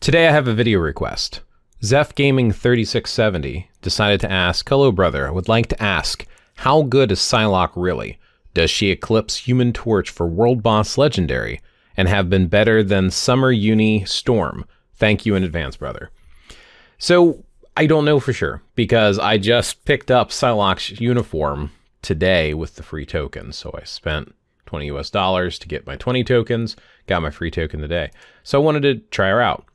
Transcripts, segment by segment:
Today I have a video request. Zeph Gaming 3670 decided to ask, hello brother, I would like to ask, how good is Psylocke really? Does she eclipse Human Torch for World Boss Legendary and have been better than Summer Uni Storm? Thank you in advance, brother. So I don't know for sure because I just picked up Psylocke's uniform today with the free tokens. So I spent $20 US to get my 20 tokens, got my free token today. So I wanted to try her out.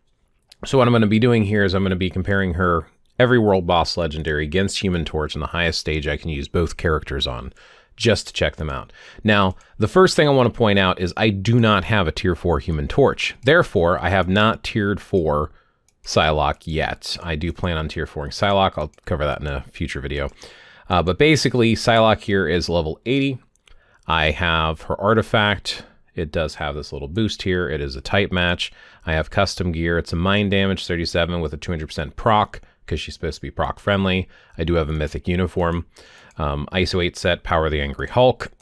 So what I'm going to be doing here is I'm going to be comparing her every World Boss Legendary against Human Torch on the highest stage I can use both characters on, just to check them out. Now, the first thing I want to point out is I do not have a tier 4 Human Torch. Therefore, I have not tiered 4 Psylocke yet. I do plan on tier 4ing Psylocke. I'll cover that in a future video. But basically, Psylocke here is level 80. I have her artifact. It does have this little boost here. It is a type match. I have custom gear. It's a mind damage 37 with a 200% proc because she's supposed to be proc friendly. I do have a mythic uniform. ISO 8 set, Power the Angry Hulk.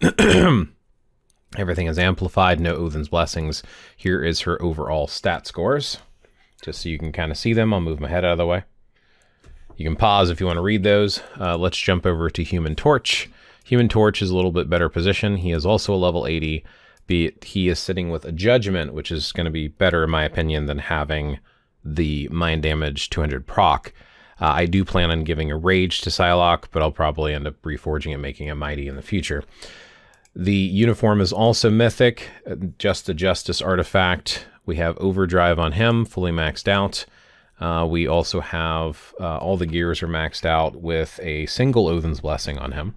Everything is amplified, no Odin's Blessings. Here is her overall stat scores, just so you can kind of see them. I'll move my head out of the way. You can pause if you want to read those. Let's jump over to Human Torch. Human Torch is a little bit better position. He is also a level 80. He is sitting with a Judgment, which is going to be better, in my opinion, than having the Mind Damage 200 proc. I do plan on giving a Rage to Psylocke, but I'll probably end up reforging it, making it Mighty in the future. The uniform is also Mythic, just a Justice artifact. We have Overdrive on him, fully maxed out. We also have all the gears are maxed out with a single Odin's Blessing on him.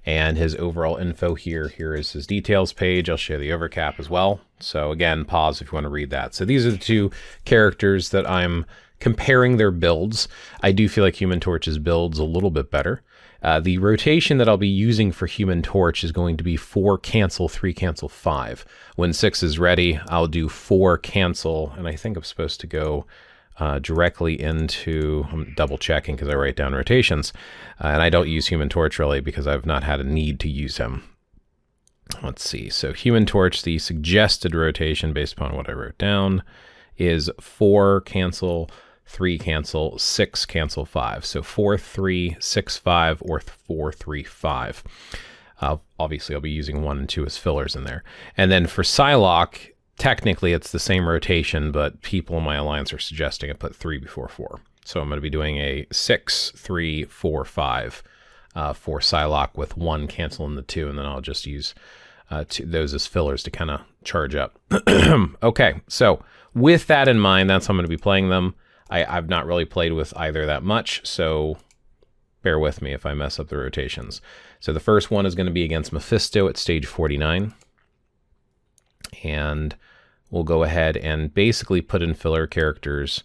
And his overall info here is his details page. I'll show the overcap as well. So again, pause if you want to read that. So these are the two characters that I'm comparing their builds. I do feel like Human Torch's build's a little bit better. The rotation that I'll be using for Human Torch is going to be 4 cancel, 3 cancel, 5. When 6 is ready, I'll do 4 cancel, and I think I'm supposed to go directly into, I'm double checking because I write down rotations, and I don't use Human Torch really because I've not had a need to use him. Let's see, so Human Torch, the suggested rotation based upon what I wrote down is 4 cancel, 3 cancel, 6 cancel, 5. So 4, 3, 6, 5, or 4, 3, 5. Obviously I'll be using 1 and 2 as fillers in there. And then for Psylocke, technically it's the same rotation, but people in my alliance are suggesting I put 3 before 4. So I'm going to be doing a 6, 3, 4, 5 for Psylocke with 1 cancel in the 2, and then I'll just use those as fillers to kind of charge up. Okay, so with that in mind, that's how I'm going to be playing them. I've not really played with either that much, so bear with me if I mess up the rotations. So the first one is going to be against Mephisto at stage 49. And we'll go ahead and basically put in filler characters.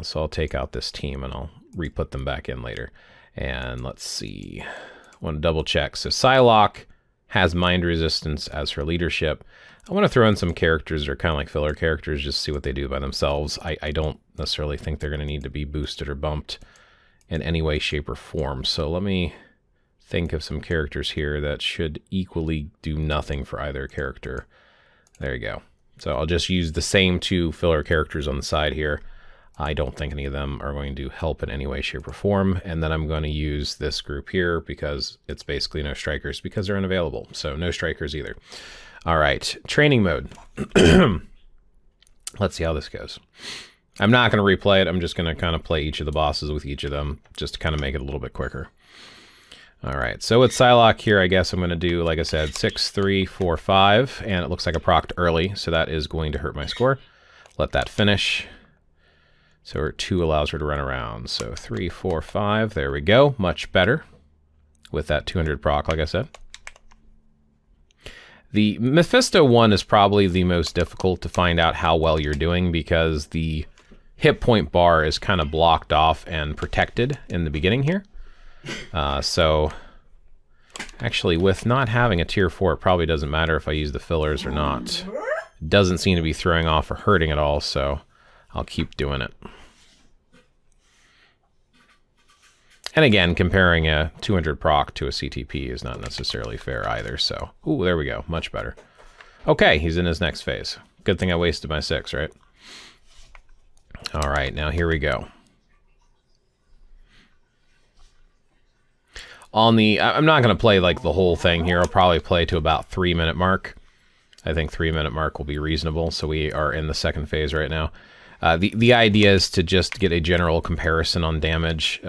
So I'll take out this team and I'll re-put them back in later. And let's see. I want to double check. So Psylocke has Mind Resistance as her leadership. I want to throw in some characters that are kind of like filler characters, just see what they do by themselves. I don't necessarily think they're going to need to be boosted or bumped in any way, shape, or form. So let me think of some characters here that should equally do nothing for either character. There you go. So I'll just use the same 2 filler characters on the side here. I don't think any of them are going to help in any way, shape, or form. And then I'm going to use this group here because it's basically no strikers because they're unavailable. So no strikers either. All right, training mode. Let's see how this goes. I'm not going to replay it. I'm just going to kind of play each of the bosses with each of them just to kind of make it a little bit quicker. All right, so with Psylocke here, I guess I'm going to do, like I said, 6, 3, 4, 5, and it looks like I procced early, so that is going to hurt my score. Let that finish. So her 2 allows her to run around. So 3, 4, 5, there we go. Much better with that 200 proc, like I said. The Mephisto one is probably the most difficult to find out how well you're doing because the hit point bar is kind of blocked off and protected in the beginning here. So actually with not having a tier 4, it probably doesn't matter if I use the fillers or not. It doesn't seem to be throwing off or hurting at all, so I'll keep doing it. And again, comparing a 200 proc to a CTP is not necessarily fair either, so... Ooh, there we go. Much better. Okay, he's in his next phase. Good thing I wasted my 6, right? All right, now here we go. On the, I'm not going to play like the whole thing here. I'll probably play to about 3-minute mark. I think 3-minute mark will be reasonable. So we are in the second phase right now. The idea is to just get a general comparison on damage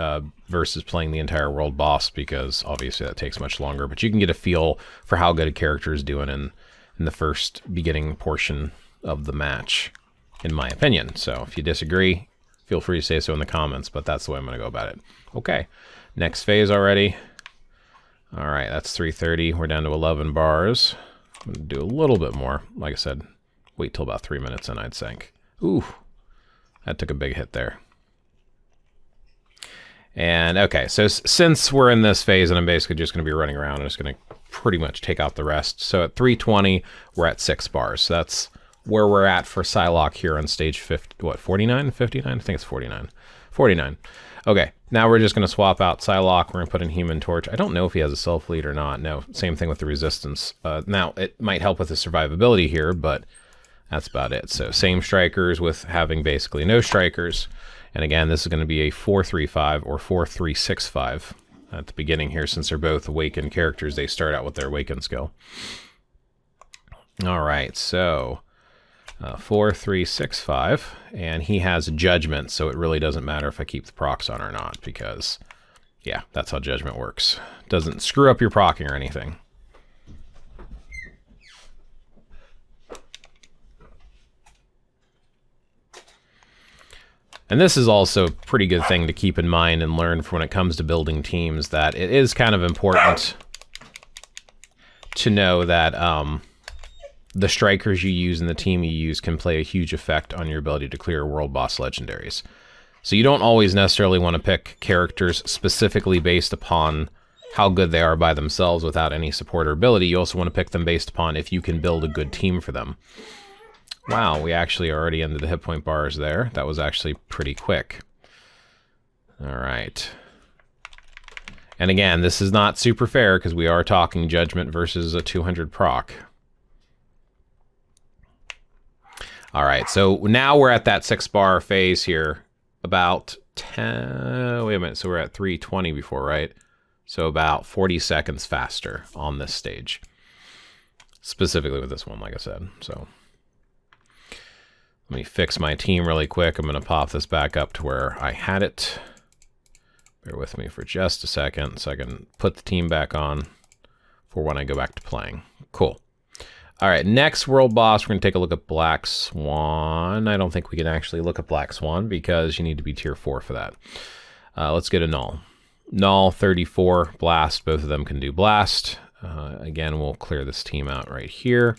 versus playing the entire world boss, because obviously that takes much longer. But you can get a feel for how good a character is doing in the first beginning portion of the match, in my opinion. So if you disagree, feel free to say so in the comments, but that's the way I'm going to go about it. Okay, next phase already. All right, that's 330. We're down to 11 bars. I'm going to do a little bit more. Like I said, wait till about 3 minutes and I'd sink. Ooh, that took a big hit there. And okay, so since we're in this phase and I'm basically just going to be running around, I'm just going to pretty much take out the rest. So at 320, we're at 6 bars. So that's where we're at for Psylocke here on stage 50, what, 49, 59? I think it's 49. 49. Okay, now we're just going to swap out Psylocke. We're going to put in Human Torch. I don't know if he has a self-lead or not. No, same thing with the resistance. Now, it might help with the survivability here, but that's about it. So same strikers with having basically no strikers. And again, this is going to be a 4-3-5 or 4-3-6-5 at the beginning here. Since they're both awakened characters, they start out with their awakened skill. All right, so 4-3-6-5, and he has Judgment, so it really doesn't matter if I keep the procs on or not, because, yeah, that's how Judgment works. Doesn't screw up your procking or anything. And this is also a pretty good thing to keep in mind and learn for when it comes to building teams, that it is kind of important to know that the strikers you use and the team you use can play a huge effect on your ability to clear world boss legendaries. So you don't always necessarily want to pick characters specifically based upon how good they are by themselves without any support or ability. You also want to pick them based upon if you can build a good team for them. Wow, we actually are already into the hit point bars there. That was actually pretty quick. All right. And again, this is not super fair because we are talking Judgment versus a 200 proc. All right, so now we're at that 6-bar phase here. About 10, wait a minute, so we're at 320 before, right? So about 40 seconds faster on this stage. Specifically with this one, like I said. So let me fix my team really quick. I'm going to pop this back up to where I had it. Bear with me for just a second so I can put the team back on for when I go back to playing. Cool. All right, next world boss, we're going to take a look at Black Swan. I don't think we can actually look at Black Swan because you need to be tier 4 for that. Let's get a Null. Null, 34, Blast. Both of them can do Blast. Again, we'll clear this team out right here.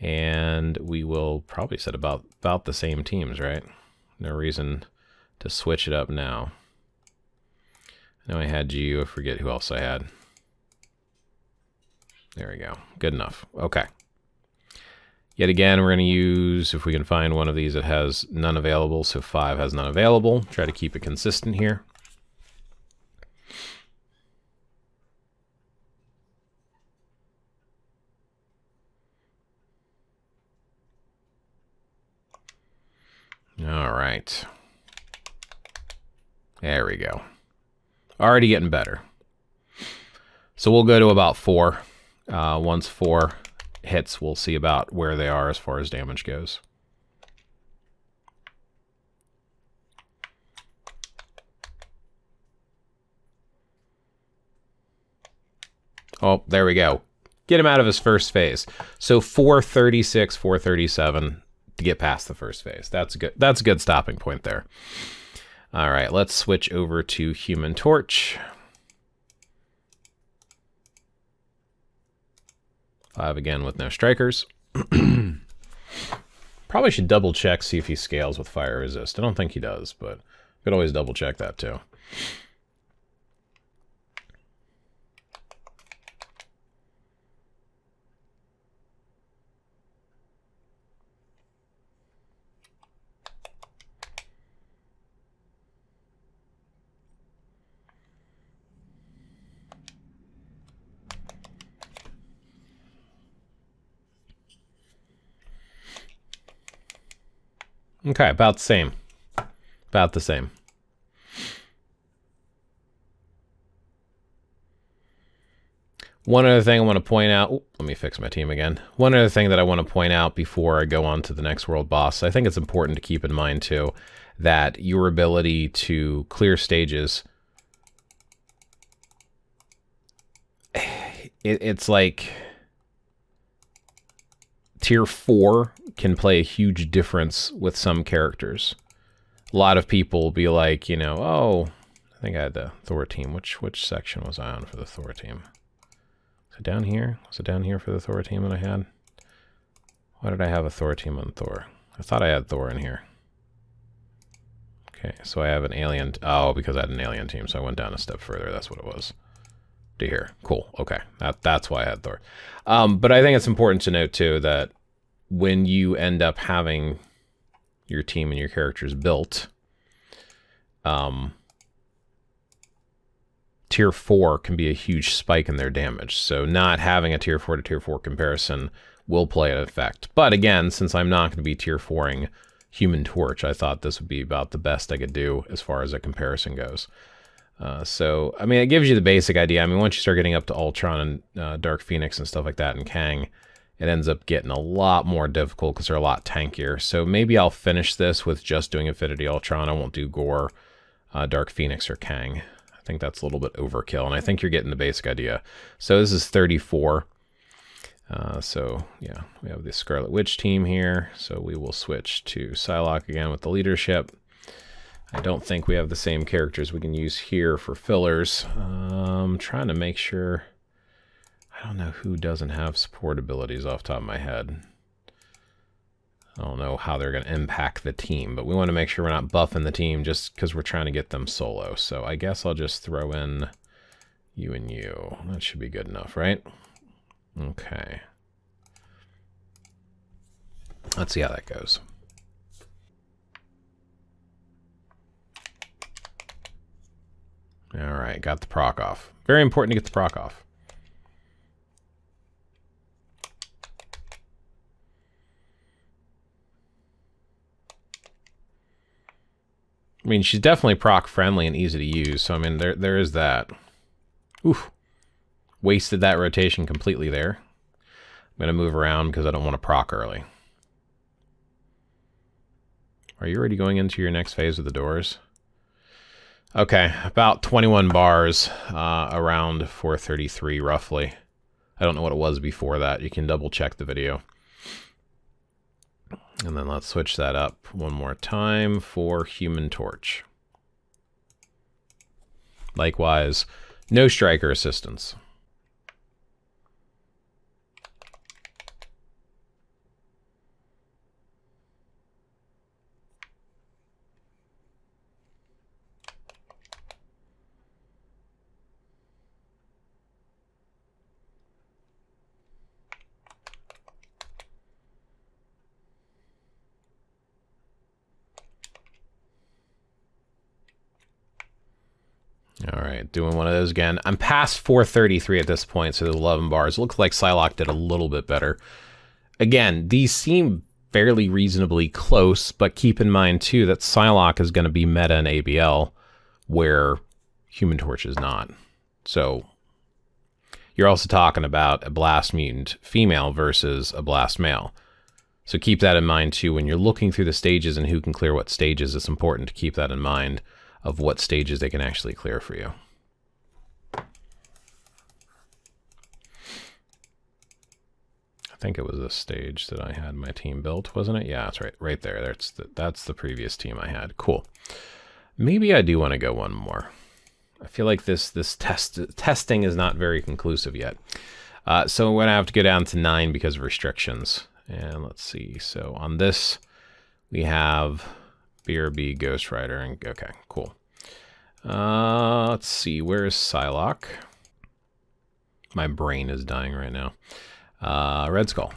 And we will probably set about the same teams, right? No reason to switch it up now. I know I had you. I forget who else I had. There we go. Good enough. Okay. Yet again, we're going to use, if we can find one of these that has none available, so 5 has none available. Try to keep it consistent here. All right. There we go. Already getting better. So we'll go to about 4. Once 4 hits, we'll see about where they are as far as damage goes. Oh, there we go. Get him out of his first phase. So 436, 437 to get past the first phase. That's good. That's a good stopping point there. All right, let's switch over to Human Torch. 5 again with no strikers. Probably should double check, see if he scales with fire resist. I don't think he does, but could always double check that too. Okay, about the same. About the same. One other thing I want to point out, let me fix my team again. One other thing that I want to point out before I go on to the next world boss, I think it's important to keep in mind too, that your ability to clear stages, it's like tier 4 can play a huge difference with some characters. A lot of people will be like, you know, oh, I think I had the Thor team. Which section was I on for the Thor team? Was it down here? Was it down here for the Thor team that I had? Why did I have a Thor team on Thor? I thought I had Thor in here. Okay, so I have an alien. Oh, because I had an alien team, so I went down a step further. That's what it was. To here. Cool. Okay, that's why I had Thor. But I think it's important to note too that when you end up having your team and your characters built, tier 4 can be a huge spike in their damage. So not having a tier 4 to tier 4 comparison will play an effect. But again, since I'm not going to be tier 4ing Human Torch, I thought this would be about the best I could do as far as a comparison goes. So, I mean, it gives you the basic idea. I mean, once you start getting up to Ultron and Dark Phoenix and stuff like that and Kang, it ends up getting a lot more difficult because they're a lot tankier. So maybe I'll finish this with just doing Infinity Ultron. I won't do Gore, Dark Phoenix, or Kang. I think that's a little bit overkill, and I think you're getting the basic idea. So this is 34. So, yeah, we have the Scarlet Witch team here. So we will switch to Psylocke again with the leadership. I don't think we have the same characters we can use here for fillers. I'm trying to make sure. I don't know who doesn't have support abilities off the top of my head. I don't know how they're going to impact the team, but we want to make sure we're not buffing the team just because we're trying to get them solo. So I guess I'll just throw in you and you. That should be good enough, right? Okay. Let's see how that goes. All right, got the proc off. Very important to get the proc off. I mean, she's definitely proc friendly and easy to use, so I mean, there is that. Oof. Wasted that rotation completely there. I'm going to move around because I don't want to proc early. Are you already going into your next phase with the doors? Okay, about 21 bars, around 433 roughly. I don't know what it was before that. You can double check the video. And then let's switch that up one more time for Human Torch. Likewise, no striker assistance. All right, doing one of those again. I'm past 433 at this point, so there's 11 bars. It looks like Psylocke did a little bit better. Again, these seem fairly reasonably close, but keep in mind, too, that Psylocke is going to be meta in ABL, where Human Torch is not. So you're also talking about a Blast Mutant female versus a Blast male. So keep that in mind, too. When you're looking through the stages and who can clear what stages, it's important to keep that in mind of what stages they can actually clear for you. I think it was this stage that I had my team built, wasn't it? Yeah, that's right. Right there. That's the previous team I had. Cool. Maybe I do want to go one more. I feel like this testing is not very conclusive yet. So we're going to have to go down to 9 because of restrictions. And let's see. So on this, we have BRB, Ghost Rider, and okay, cool. Let's see, where's Psylocke? My brain is dying right now. Red Skull.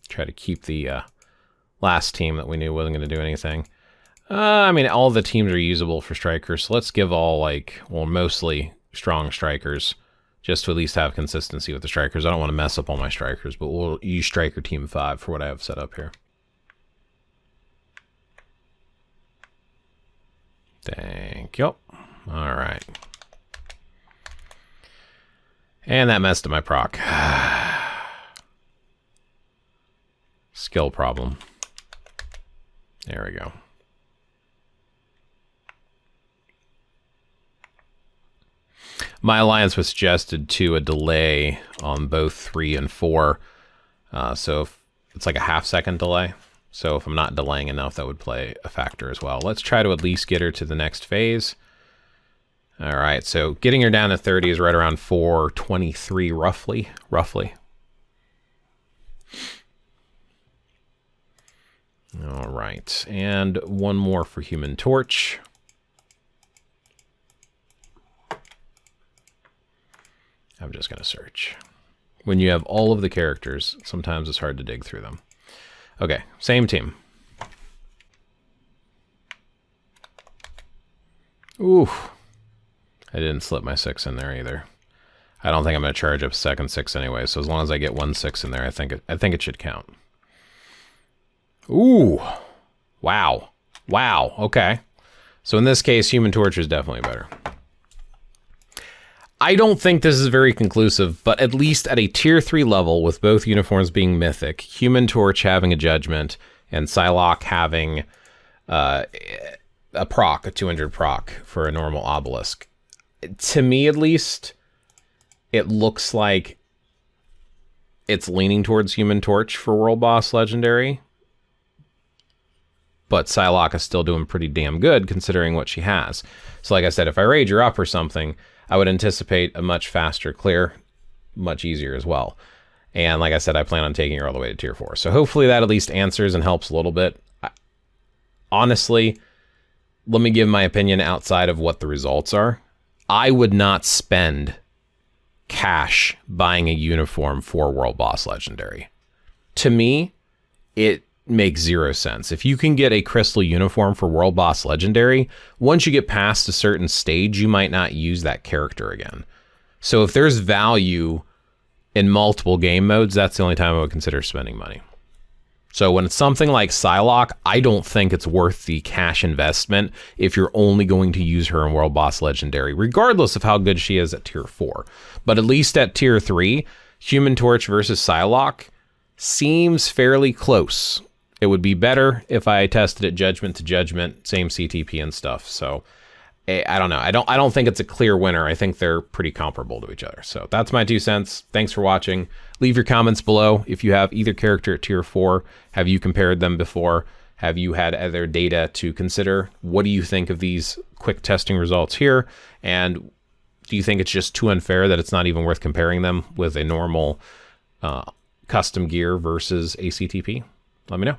Try to keep the last team that we knew wasn't going to do anything. I mean, all the teams are usable for strikers, so let's give all, like, well, mostly strong strikers, just to at least have consistency with the strikers. I don't want to mess up all my strikers, but we'll use striker team 5 for what I have set up here. Thank you. All right. And that messed up my proc. Skill problem. There we go. My alliance was suggested to a delay on both 3 and 4. So if it's like a half-second delay. So if I'm not delaying enough, that would play a factor as well. Let's try to at least get her to the next phase. All right, so getting her down to 30 is right around 423, roughly. All right, and one more for Human Torch. I'm just gonna search. When you have all of the characters, sometimes it's hard to dig through them. Okay, same team. Ooh, I didn't slip my 6 in there either. I don't think I'm gonna charge up second 6 anyway, so as long as I get 1 6 in there, I think it should count. Ooh, wow, okay. So in this case, Human Torch is definitely better. I don't think this is very conclusive, but at least at a tier 3 level, with both uniforms being mythic, Human Torch having a judgment, and Psylocke having a proc, a 200 proc for a normal obelisk. To me, at least, it looks like it's leaning towards Human Torch for World Boss Legendary, but Psylocke is still doing pretty damn good considering what she has. So like I said, if I rage her up or something, I would anticipate a much faster clear, much easier as well. And like I said, I plan on taking her all the way to tier 4. So hopefully that at least answers and helps a little bit. Honestly, let me give my opinion outside of what the results are. I would not spend cash buying a uniform for World Boss Legendary. To me, it makes zero sense. If you can get a crystal uniform for World Boss Legendary, once you get past a certain stage, you might not use that character again. So if there's value in multiple game modes, that's the only time I would consider spending money. So when it's something like Psylocke, I don't think it's worth the cash investment if you're only going to use her in World Boss Legendary, regardless of how good she is at tier 4. But at least at tier 3, Human Torch versus Psylocke seems fairly close. It would be better if I tested it judgment to judgment, same CTP and stuff. So I don't know. I don't think it's a clear winner. I think they're pretty comparable to each other. So that's my 2 cents. Thanks for watching. Leave your comments below. If you have either character at tier 4, have you compared them before? Have you had other data to consider? What do you think of these quick testing results here? And do you think it's just too unfair that it's not even worth comparing them with a normal custom gear versus ACTP? Let me know.